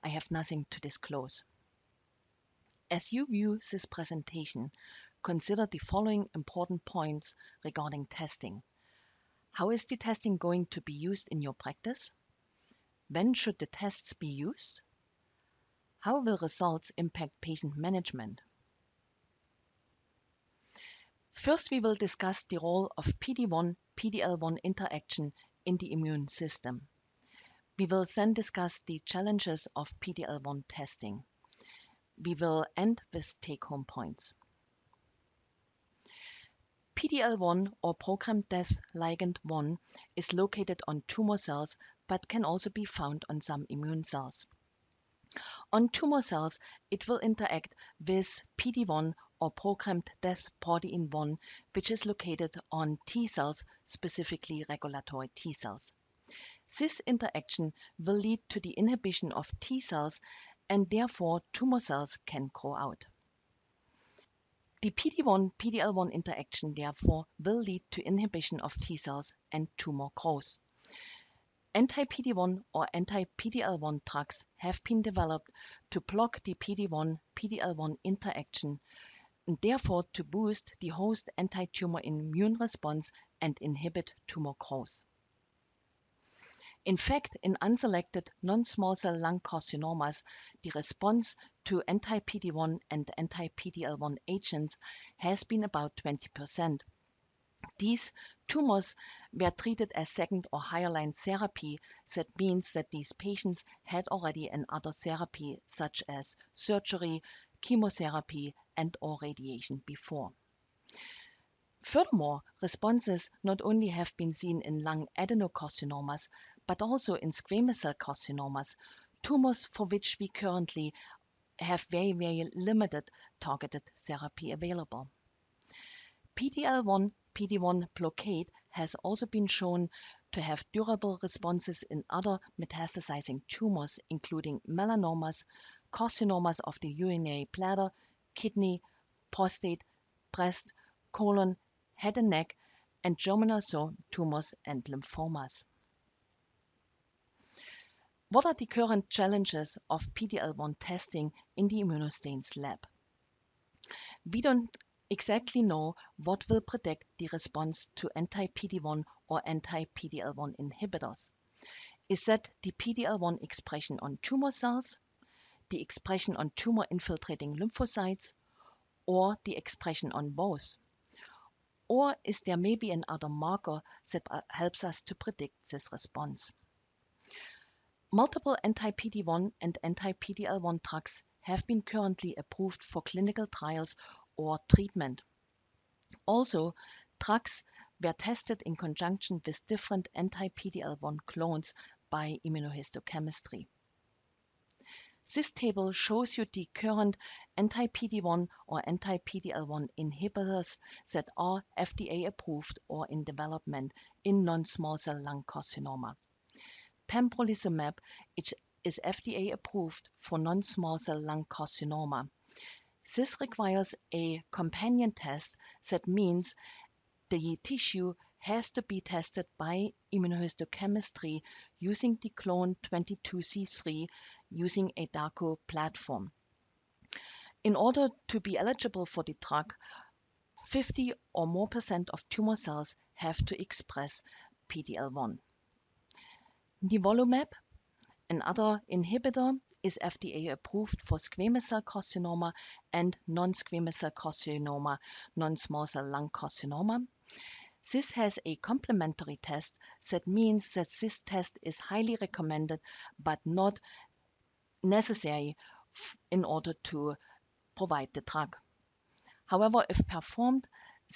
I have nothing to disclose. As you view this presentation, consider the following important points regarding testing. How is the testing going to be used in your practice? When should the tests be used? How will results impact patient management? First, we will discuss the role of PD-1-PD-L1 interaction in the immune system. We will then discuss the challenges of PD-L1 testing. We will end with take-home points. PD-L1 or programmed death ligand 1 is located on tumor cells but can also be found on some immune cells. On tumor cells, it will interact with PD-1 or programmed death protein 1, which is located on T cells, specifically regulatory T cells. This interaction will lead to the inhibition of T cells and therefore tumor cells can grow out. The PD-1-PD-L1 interaction therefore will lead to inhibition of T cells and tumor growth. Anti-PD-1 or anti-PD-L1 drugs have been developed to block the PD-1-PD-L1 interaction and therefore to boost the host anti-tumor immune response and inhibit tumor growth. In fact, in unselected non-small cell lung carcinomas, the response to anti-PD-1 and anti-PD-L1 agents has been about 20%. These tumors were treated as second or higher line therapy. That means that these patients had already another therapy such as surgery, chemotherapy, and or radiation before. Furthermore, responses not only have been seen in lung adenocarcinomas, but also in squamous cell carcinomas, tumors for which we currently have very, very limited targeted therapy available. PD-L1-PD-1 blockade has also been shown to have durable responses in other metastasizing tumors, including melanomas, carcinomas of the urinary bladder, kidney, prostate, breast, colon, head and neck, and germinal cell tumors and lymphomas. What are the current challenges of PD-L1 testing in the immunostains lab? We don't exactly know what will predict the response to anti-PD-1 or anti-PD-L1 inhibitors. Is that the PD-L1 expression on tumor cells, the expression on tumor-infiltrating lymphocytes, or the expression on both? Or is there maybe another marker that helps us to predict this response? Multiple anti-PD-1 and anti-PD-L1 drugs have been currently approved for clinical trials or treatment. Also, drugs were tested in conjunction with different anti-PD-L1 clones by immunohistochemistry. This table shows you the current anti-PD-1 or anti-PD-L1 inhibitors that are FDA approved or in development in non-small cell lung carcinoma. Pembrolizumab is FDA approved for non-small cell lung carcinoma. This requires a companion test. That means the tissue has to be tested by immunohistochemistry using the clone 22C3 using a DARCO platform. In order to be eligible for the drug, 50 or more % of tumor cells have to express PD-L1. Nivolumab, another inhibitor, is FDA approved for squamous cell carcinoma and non-squamous cell carcinoma, non-small cell lung carcinoma. This has a complementary test. That means that this test is highly recommended but not necessary in order to provide the drug. However, if performed,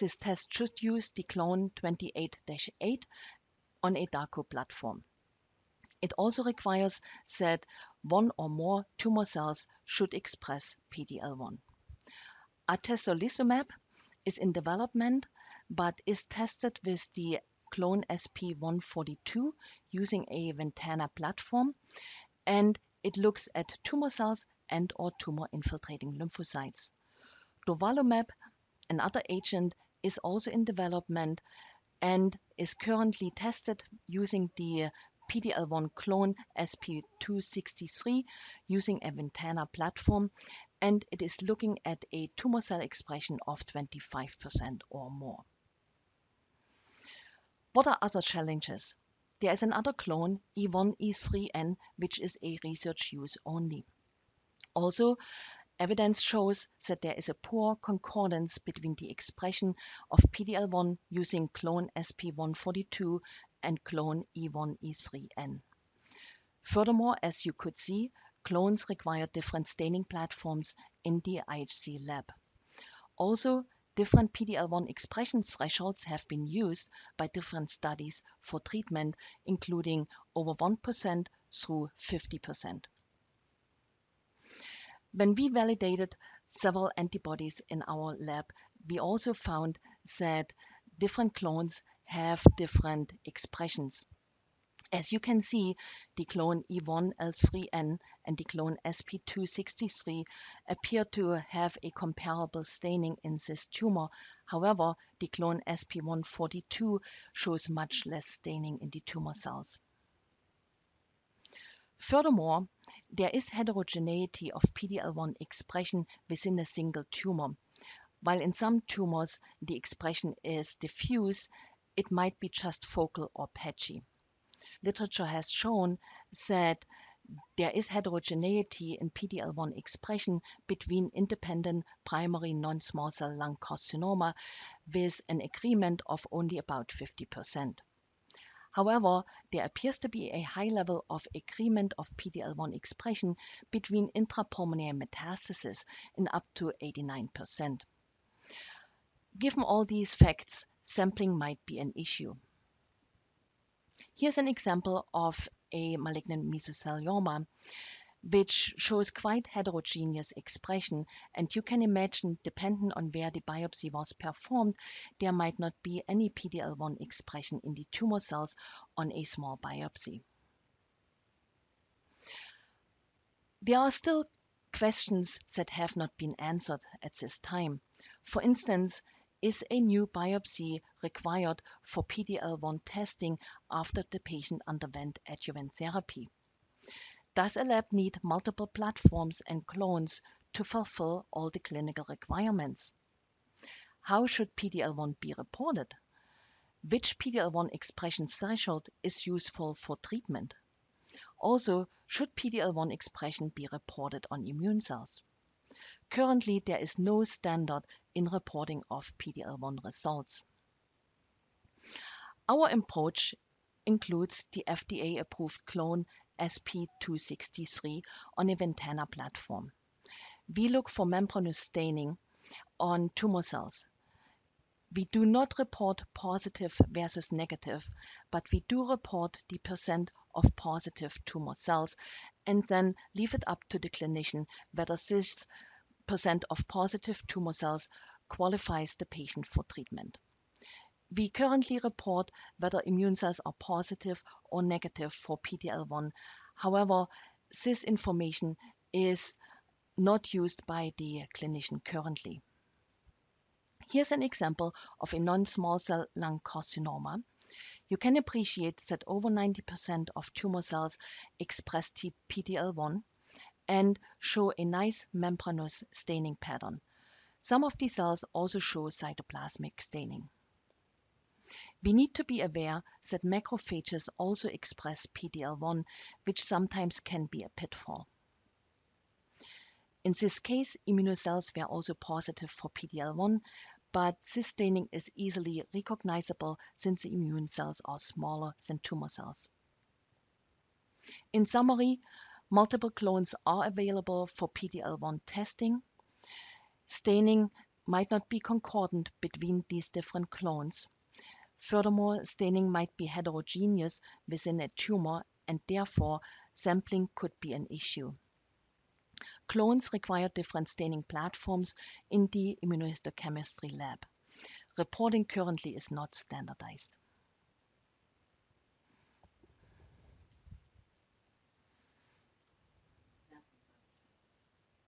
this test should use the clone 28-8 on a DARCO platform. It also requires that one or more tumor cells should express PD-L1. Atezolizumab is in development but is tested with the clone SP142 using a Ventana platform, and it looks at tumor cells and or tumor-infiltrating lymphocytes. Durvalumab, another agent, is also in development and is currently tested using the PD-L1 clone SP263 using a Ventana platform, and it is looking at a tumor cell expression of 25% or more. What are other challenges? There is another clone, E1E3N, which is a research use only. Also, evidence shows that there is a poor concordance between the expression of PD-L1 using clone SP142 and clone E1E3N. Furthermore, as you could see, clones require different staining platforms in the IHC lab. Also, different PD-L1 expression thresholds have been used by different studies for treatment, including over 1% through 50%. When we validated several antibodies in our lab, we also found that different clones have different expressions. As you can see, the clone E1L3N and the clone SP263 appear to have a comparable staining in this tumor. However, the clone SP142 shows much less staining in the tumor cells. Furthermore, there is heterogeneity of PD-L1 expression within a single tumor. While in some tumors the expression is diffuse, it might be just focal or patchy. Literature has shown that there is heterogeneity in PD-L1 expression between independent primary non-small cell lung carcinoma with an agreement of only about 50%. However, there appears to be a high level of agreement of PD-L1 expression between intrapulmonary metastases in up to 89%. Given all these facts, sampling might be an issue. Here's an example of a malignant mesothelioma, which shows quite heterogeneous expression, and you can imagine, depending on where the biopsy was performed, there might not be any PD-L1 expression in the tumor cells on a small biopsy. There are still questions that have not been answered at this time. For instance, is a new biopsy required for PD-L1 testing after the patient underwent adjuvant therapy? Does a lab need multiple platforms and clones to fulfill all the clinical requirements? How should PD-L1 be reported? Which PD-L1 expression threshold is useful for treatment? Also, should PD-L1 expression be reported on immune cells? Currently, there is no standard in reporting of PD-L1 results. Our approach includes the FDA-approved clone SP263 on a Ventana platform. We look for membranous staining on tumor cells. We do not report positive versus negative, but we do report the percent of positive tumor cells and then leave it up to the clinician whether this percent of positive tumor cells qualifies the patient for treatment. We currently report whether immune cells are positive or negative for PD-L1. However, this information is not used by the clinician currently. Here's an example of a non-small cell lung carcinoma. You can appreciate that over 90% of tumor cells express PD-L1 and show a nice membranous staining pattern. Some of these cells also show cytoplasmic staining. We need to be aware that macrophages also express PD-L1, which sometimes can be a pitfall. In this case, immunocells were also positive for PD-L1, but this staining is easily recognizable since the immune cells are smaller than tumor cells. In summary, multiple clones are available for PD-L1 testing. Staining might not be concordant between these different clones. Furthermore, staining might be heterogeneous within a tumor, and therefore sampling could be an issue. Clones require different staining platforms in the immunohistochemistry lab. Reporting currently is not standardized.